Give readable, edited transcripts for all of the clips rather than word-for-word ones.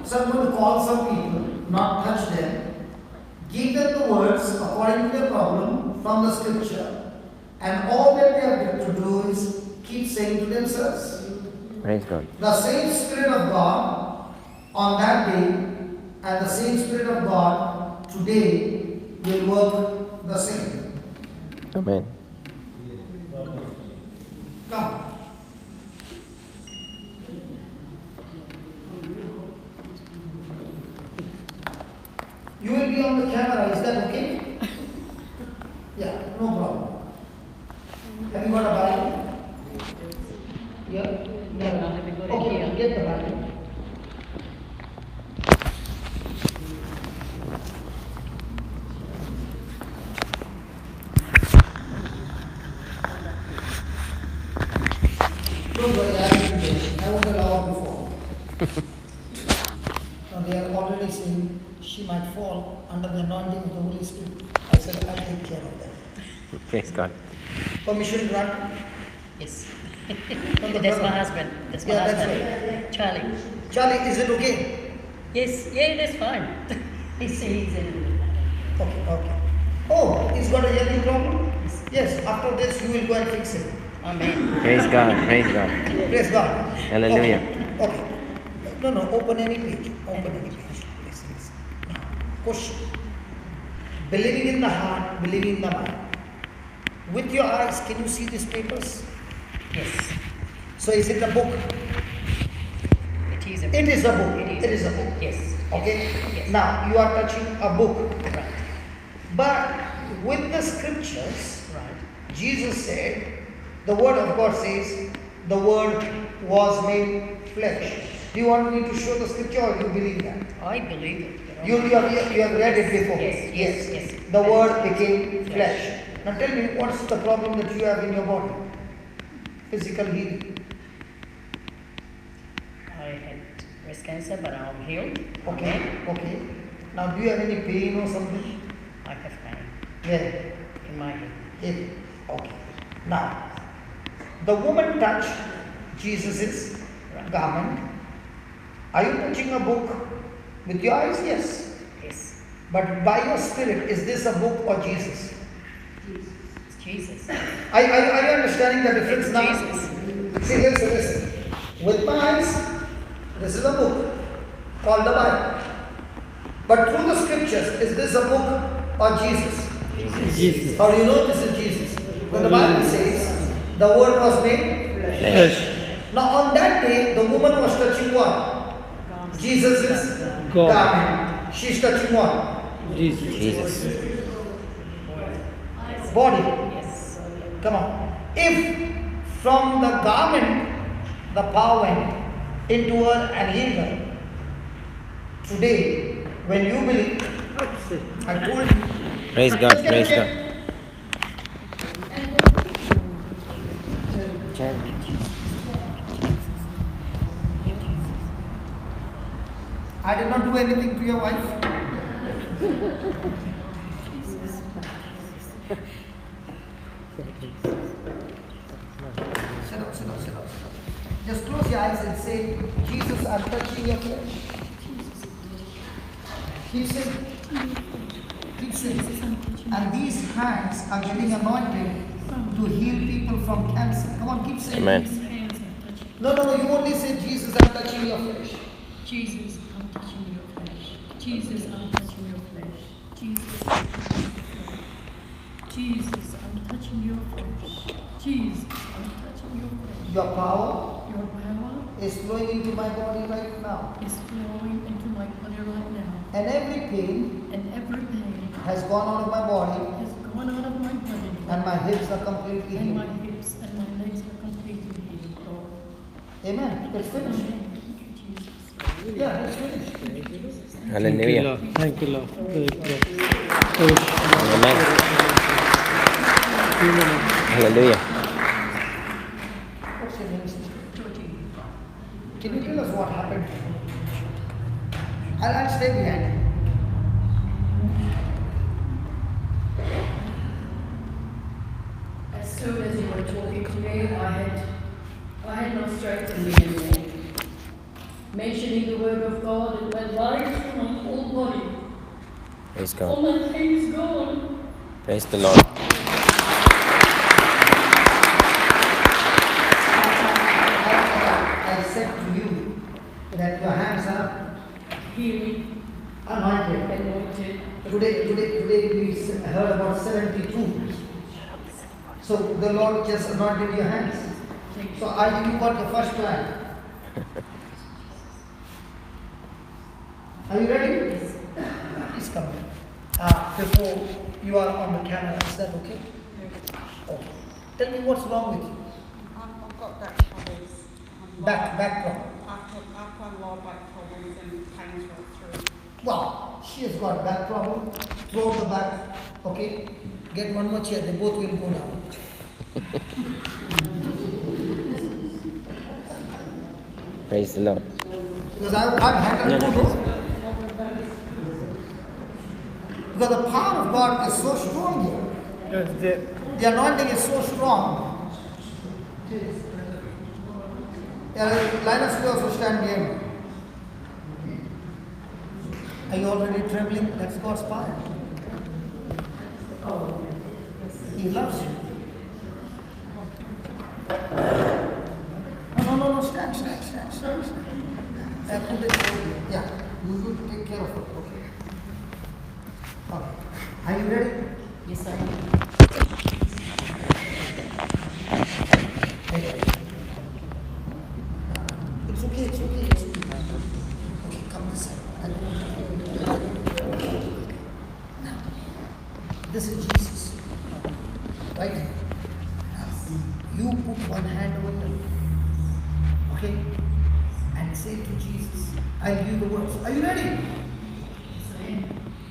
So I'm going to call some people, not touch them, give them the words according to their problem from the scripture, and all that they are going to do is keep saying to themselves. Praise God. The same Spirit of God on that day and the same Spirit of God today will work the same. Amen. Come. You will be on the camera, is that okay? Yeah, no problem. Have you got a Bible? Yeah? Yeah. Okay, get the Bible. Don't worry, I won't allow her before. Now they are already saying she might fall under the anointing of the Holy Spirit. I said, I'll take care of that. Praise God. Permission granted? Yes. From the That's my brother. husband. That's my Yeah, that's husband. Charlie. Charlie, is it okay? Yes, yeah, that's fine. he's in. Okay. Oh, he's got a hearing problem? Yes, after this you will go and fix it. Amen. Praise God. Praise God. Praise God. Hallelujah. Okay. No, open any page. Open any page. Listen. Now, question. Believing in the heart, believing in the mind. With your eyes, can you see these papers? Yes. So is it a book? It is a book. It is a book. It It is a book. Yes. Okay? Yes. Now, you are touching a book. Right. But with the scriptures, Right. Jesus said, the word of God says, the word was made flesh. Do you want me to show the scripture or you believe that? I believe it. You have read it before. Yes. The word became flesh. Now tell me, what's the problem that you have in your body? Physical healing. I had breast cancer, but I'm healed. Okay. Now do you have any pain or something? I have pain Where? in my head. Hip. Okay. Now, the woman touched Jesus' garment. Are you touching a book with your eyes? Yes. Yes. But by your spirit, is this a book or Jesus? It's Jesus. Are you understanding the difference It's now? Jesus. See, listen. With my eyes, this is a book called the Bible. But through the scriptures, is this a book or Jesus? Jesus. How do you know this is Jesus? When the Bible says, the word was made Flesh. Now on that day, the woman was touching what? Jesus' garment. She's touching what? Jesus. Body. Yes. Come on. If from the garment the power went into her and healed her, today, when you believe, I told you. Praise God. Praise God. I did not do anything to your wife. Sit down. Just close your eyes and say, Jesus, I'm touching your flesh. Keep saying. And these hands are getting anointed to heal people from cancer. Come on, keep saying. Amen. No, you only say, Jesus, I'm touching your flesh. Jesus, I'm touching your flesh. Jesus, I'm touching your flesh. Jesus, I'm touching your flesh. Jesus, I'm touching your flesh. Your power Your power is flowing into my body right now. is flowing into my body right now. And every pain And every pain has gone out of my body has gone out of my body. and my hips are completely And my healed. hips and my legs are completely healed, Lord. Amen. It's finished. Thank you, Jesus. Yeah, it's finished. Hallelujah. Thank you, Lord. Amen. Hallelujah. What's your name, sister? Can you tell us what happened? I'll stay behind. As soon as you were talking to me, I had no strength in me anymore. Mentioning the word of God, it went Praise All God. my pain is gone. Praise the Lord. I said to you that your hands are Healing, anointed. anointed. Today we heard about 72. So the Lord just anointed your hands. So I think you got your first plan. Are you ready? Please come. Before you are on the camera, is that okay? Okay. Tell me what's wrong with you. I've got back troubles. Back problem. I've had lower back problems and pains right through. Wow, she has got back problem. Throw the back. Okay. Get one more chair. They both will go down. Praise the Lord. Because I've had a because the power of God is so strong here. The anointing is so strong. Linus, you also stand here. Are you already trembling? That's God's power. He loves you. No, stand. Put it, yeah, you take care of it, okay? Okay. Are you ready? Yes, I am. Okay. It's okay. Okay, come this side. Now, this is Jesus. Right? Now, you put one hand over them. Okay? And say to Jesus, I'll give you the words. Are you ready? Yes, I am.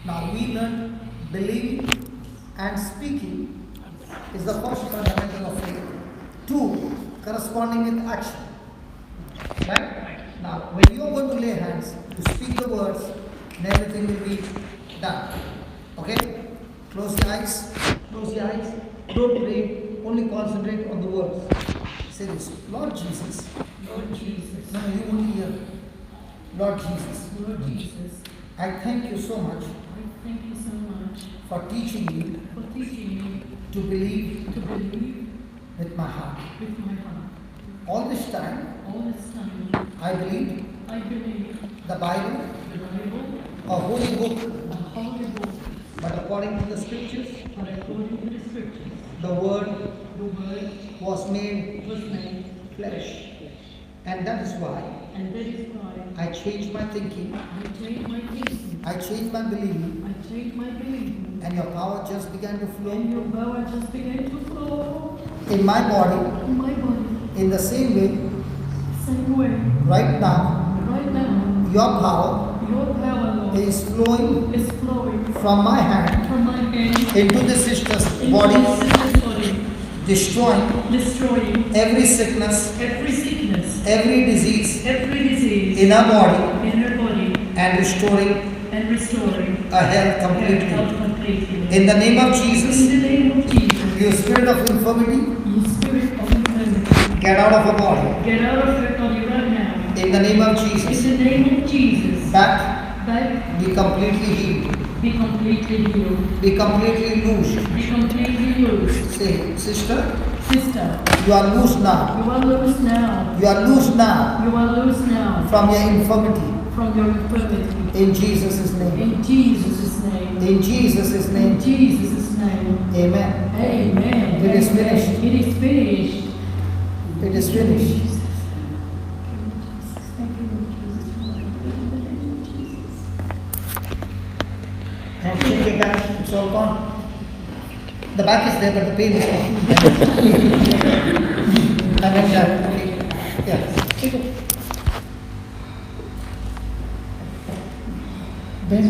Now we learn believing and speaking is the first fundamental of faith. 2, corresponding with action. Right? Now, when you are going to lay hands to speak the words, then everything will be done. Okay? Close your eyes. Don't pray, only concentrate on the words. Say this, Lord Jesus. Lord Jesus. No, you only hear. Lord Jesus. Lord Jesus. I thank you so much I thank you so much for teaching me for teaching me to believe to believe with my heart. with my heart. All this time, All this time, I believed I believe the Bible, the Bible, a holy book, a holy book, but according to the scriptures, but according to the scriptures, the word the word was made was made flesh. And that is why and that is why I changed my thinking, I changed my thinking, I changed my believing, I changed my believing, and your power just began to and flow your power just began to flow in my body in my body, in the same way. same way. Right now, Right now, your power your power, Lord, is flowing is flowing from my hand from my hand into the sister's into body, my sister's body, destroying every sickness, sickness, every disease every disease in our body, in her body, and restoring and restoring a health her completely. health completely. In the name of In Jesus, the name of Jesus, you spirit of infirmity, you spirit of infirmity, get out of her body. get out of her body right now. In the name of In Jesus, the name of Jesus, back, back, be completely healed, be completely healed, be completely loosed. be completely loosed. Say, sister, Sister, you are loose now. you are loose now. You are loose now You are loose now from your infirmity. from your infirmity. In Jesus' name. In Jesus' name. In Jesus' In name. Jesus' name. Amen. Amen. It is Amen. finished. It is finished. It is finished. Thank you, Lord Jesus. In the name of Jesus. And shake your back. It's all gone. The back is there, but the pain is gone. I meant that. Okay. Yeah. Take it. Then.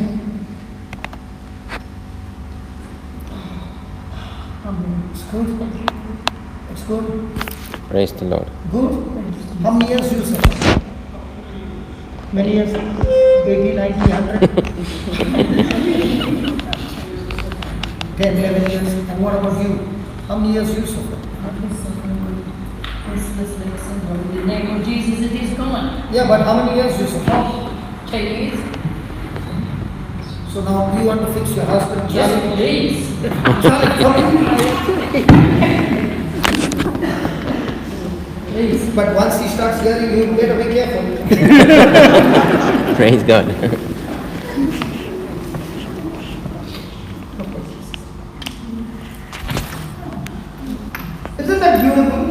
It's good. It's good. Praise the Lord. Good. How many years you suffer? Many years? 80, 90, 100? 10, 11 years. And what about you? How many years you suffer? I've been suffering with restless leg syndrome. In the name of Jesus, it is gone. Yeah, but how many years you suffer? 10 years. So So now do you want to fix your husband? Yes, please. Charlie, come in. Please. But once he starts hearing you, better be careful. Praise God. Isn't that beautiful?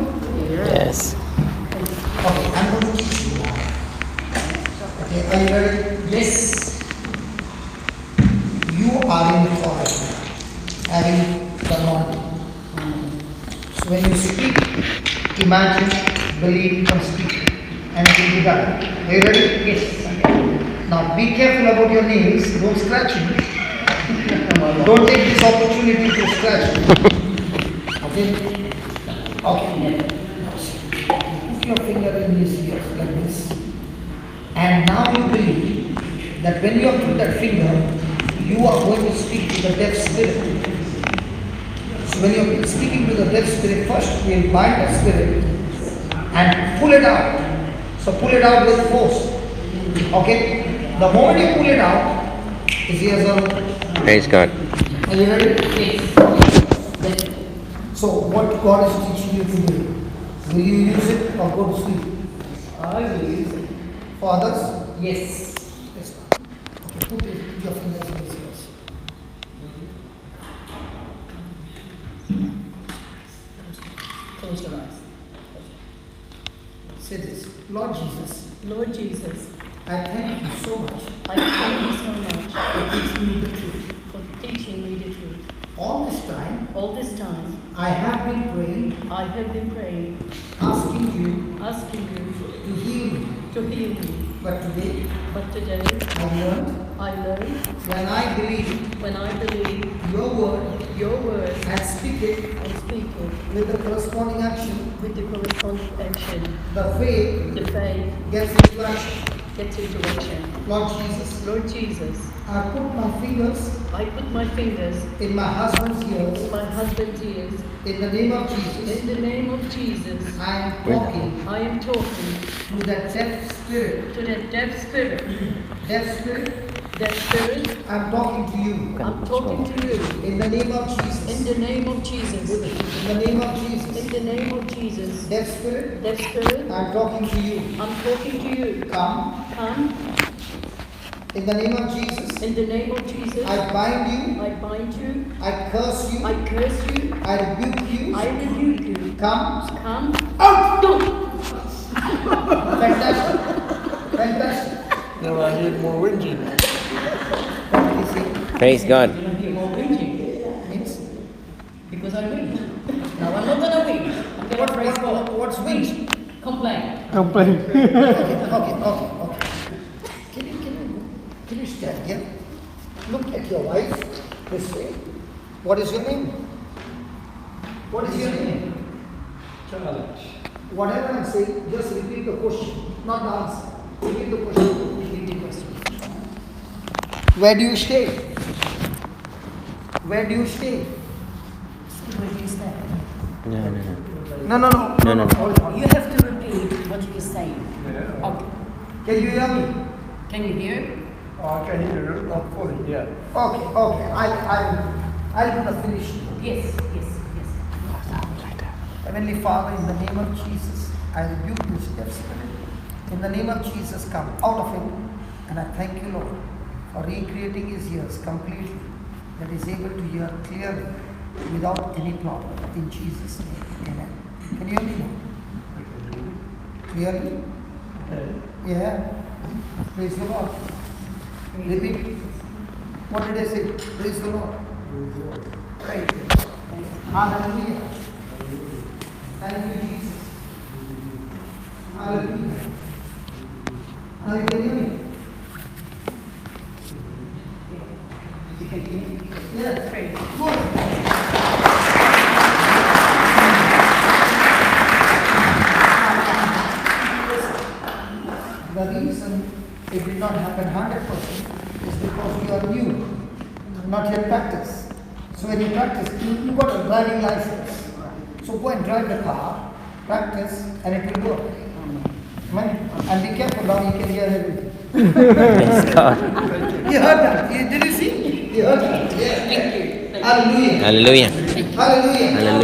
Yes. Okay, I'm going to teach you now. Okay, are you ready? Yes. You are in the forest, having the anointing. So when you speak, imagine, believe, and speak, and it will be done. Are you ready? Yes. Now be careful about your nails, don't scratch it. Don't take this opportunity to scratch it. Okay? Okay. Put your finger in his ears like this. And now you believe that when you have put that finger, you are going to speak to the deaf spirit. So when you are speaking to the deaf spirit, first we will bind the spirit and pull it out. So pull it out with force. Okay? The moment you pull it out, his ears are open. Praise God. Are you ready? Yes. So what God is teaching you to do? Will you use it or go to sleep? I will use it. For others? Yes. Yes. Okay, put your fingers in his ears. Close your eyes. Say this. Lord Jesus, Lord Jesus, I thank you so much I thank you so much for teaching me the truth. for teaching me the truth. All this time, All this time, I have been praying, I have been praying, asking you asking you to heal me. to heal me. But today, But today, I learned I learned when I believe when I believe your word your word and speak it and speak it with the corresponding action, with the corresponding action, the faith the faith gets into action. gets into action. Lord Jesus, Lord Jesus, I put my fingers I put my fingers in my husband's ears. in my husband's ears. In the name of Jesus, In the name of Jesus, I am talking I am talking to that deaf spirit. to that deaf spirit. Deaf spirit, That spirit, I'm talking to you. I'm talking to you. In the name of In Jesus. the name of Jesus. In the name of In Jesus. the name of Jesus. Deaf spirit, That spirit, I'm talking to you. I'm talking to you. Come. Come. In the name of Jesus, In the name of Jesus. I bind you. I bind you. I curse you. I curse you. I rebuke you. I rebuke you. Come. Come. Out. Don't. Fantastic. Fantastic. Now I need more whinging. What did he say? Praise God. You're going to be more whinging Means, because I whinge. No, I'm not going to whinge. I'm going to praise God. what's whinge? Complain. Complain. Okay. Can you stand here? Look at your wife this way. What is your name? What is your name? Challenge. Whatever I'm saying, just repeat the question, not the answer. Repeat the question. Repeat the question. Where do you stay? Where do you stay? Where do you stand? No. No. No. Hold on. You have to repeat what you're saying. Okay. Can you hear me? Can you hear? Oh, I can hear you, not fully, yeah. Okay. I'll do the finish. Yes. Heavenly Father, in the name of Jesus, I rebuke this deaf spirit. In the name of Jesus, come out of him. And I thank you, Lord, for recreating his ears completely, that is able to hear clearly without any problem. In Jesus' name, amen. Can you hear me now? Clearly? Yeah. Praise the Lord. Repeat. What did I say? Praise the Lord. Praise the Lord. Hallelujah. Thank you, Jesus. Hallelujah. Now you can hear me? Yes. Good. The reason it did not happen 100% is because you are new, not yet practiced. So when you practice, you got a driving license. So go and drive the car, practice, and it will work. Amen. And be careful now, you can hear everything. Praise God. You heard that? Did you see? Your turn. Yeah. Thank you. Thank you. Hallelujah. Hallelujah. Hallelujah. Hallelujah.